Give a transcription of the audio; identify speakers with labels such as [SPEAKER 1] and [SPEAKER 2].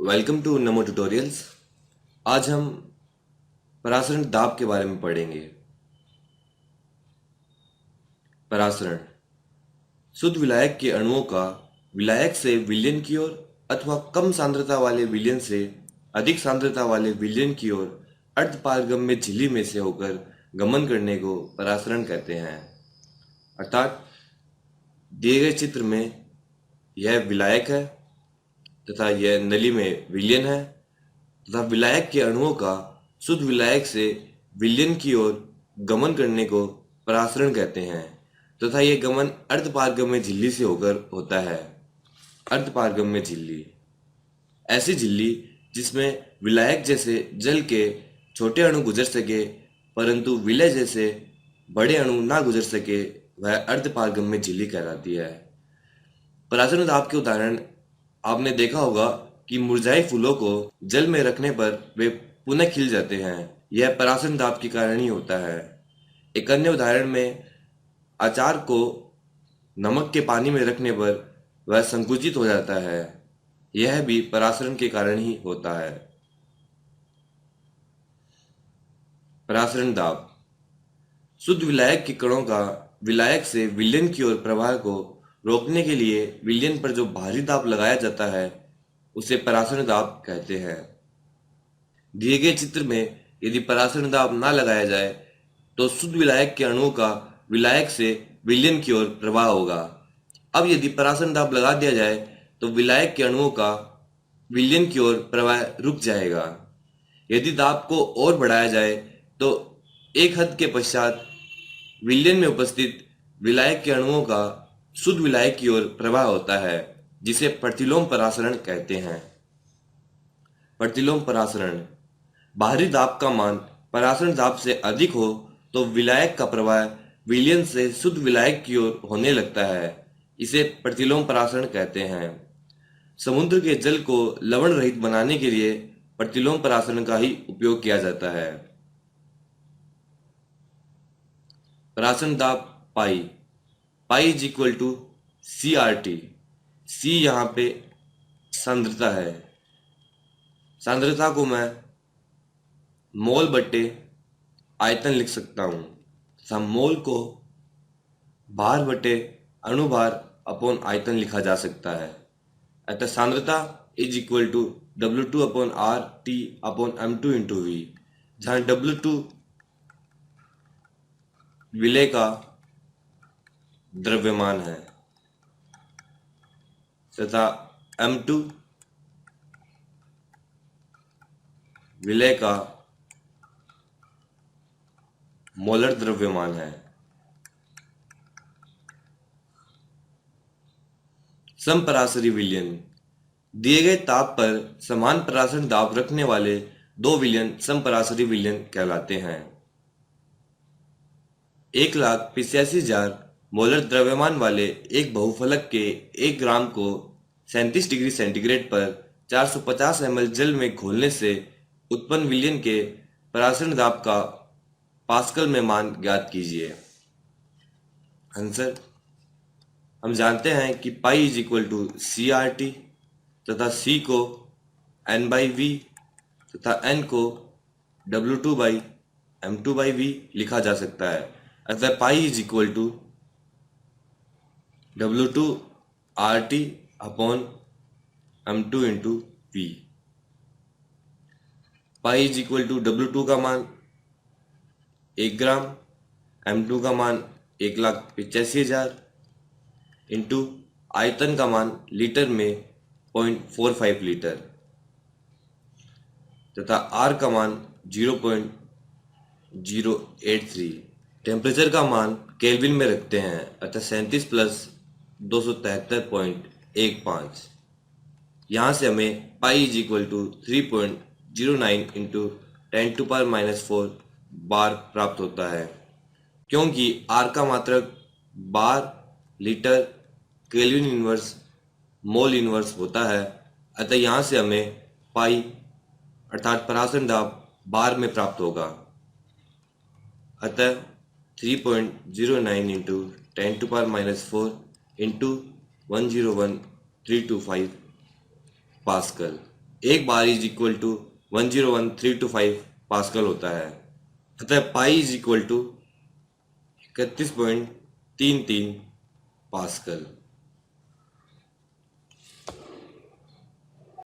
[SPEAKER 1] Welcome to NaMo tutorials. आज हम परासरण दाब के बारे में पढ़ेंगे। परासरण शुद्ध विलायक के अणुओं का विलायक से विलयन की ओर अथवा कम सांद्रता वाले विलयन से अधिक सांद्रता वाले विलयन की ओर अर्धपारगम्य झिल्ली में से होकर गमन करने को परासरण कहते हैं। अर्थात दिए गए चित्र में यह विलायक है तथा यह नली में विलयन है तथा विलायक के अणुओं का शुद्ध विलायक से विलयन की ओर गमन करने को परासरण कहते हैं तथा यह गमन अर्धपारगम्य झिल्ली से होकर होता है। अर्धपारगम्य झिल्ली ऐसी झिल्ली जिसमें विलायक जैसे जल के छोटे अणु गुजर सके परंतु विलय जैसे बड़े अणु ना गुजर सके, वह अर्धपारगम्य झिल्ली कहलाती है। परासरण दाब के उदाहरण आपने देखा होगा कि मुरझाए फूलों को जल में रखने पर वे पुनः खिल जाते हैं। यह परासरण दाब के कारण ही होता है। एक अन्य उदाहरण में अचार को नमक के पानी में रखने पर वह संकुचित हो जाता है। यह भी परासरण के कारण ही होता है। परासरण दाब शुद्ध विलायक के कणों का विलायक से विलयन की ओर प्रवाह को रोकने के लिए विलयन पर जो भारी दाब लगाया जाता है उसे परासरण दाब कहते हैं। दिए गए चित्र में यदि परासरण दाब ना लगाया जाए तो शुद्ध विलायक के अणुओं का विलायक से विलयन की ओर प्रवाह होगा। अब यदि परासरण दाब लगा दिया जाए तो विलायक के अणुओं का विलयन की ओर प्रवाह रुक जाएगा। यदि दाब को और बढ़ाया जाए तो एक हद के पश्चात विलयन में उपस्थित विलायक के अणुओं का शुद्ध विलायक की ओर प्रवाह होता है, जिसे प्रतिलोम परासरण कहते हैं। प्रतिलोम परासरण बाहरी दाब का मान परासरण दाब से अधिक हो तो विलायक का प्रवाह विलयन से शुद्ध विलायक की ओर होने लगता है। इसे प्रतिलोम परासरण कहते हैं। समुद्र के जल को लवण रहित बनाने के लिए प्रतिलोम परासरण का ही उपयोग किया जाता है। परासरण दाब pi pi is equal to CRT। C यहाँ पे सांद्रता है। सांद्रता को मैं मोल बट्टे आयतन लिख सकता हूँ तथा मोल को भार बटे अणुभार अपॉन आयतन लिखा जा सकता है। अतः सांद्रता is equal to W2 upon RT upon M2 into V, जहाँ W2 विलय का द्रव्यमान है तथा M2 विलय का मोलर द्रव्यमान है। समपरासरी विलयन दिए गए ताप पर समान परासरण दाब रखने वाले दो विलयन समपरासरी विलयन कहलाते हैं। 1,85,000 मोलर द्रव्यमान वाले एक बहुफलक के 1 ग्राम को 37 डिग्री सेंटीग्रेड पर 450 ml जल में घोलने से उत्पन्न विलयन के परासरण दाब का पास्कल में मान ज्ञात कीजिए। आंसर हम जानते हैं कि pi is equal to CRT तथा C को N/V तथा N को W2/M2/V लिखा जा सकता है। अतः pi is equal to W2RT upon M2 into V। Pi is equal to W2 का मान 1 ग्राम, M2 का मान 1,85,000 इंटू आयतन का मान लीटर में 0.45 लीटर तथा R का मान 0.083। टेम्परेचर का मान केल्विन में रखते हैं अतः 37 प्लस 273.15। यहाँ से हमें pi is equal to 3.09 into 10⁻⁻⁴ bar प्राप्त होता है। क्योंकि R का मात्रक bar, litre, kelvin inverse, mole inverse होता है, अतः यहाँ से हमें पाई अर्थात परासरण दाब बार में प्राप्त होगा। अतः 3.09 इंटू 10⁻⁴ इंटू 101,325 पास्कल। एक bar is equal to 101,325 pascal होता है। अतः pi is equal to 31.33 pascal.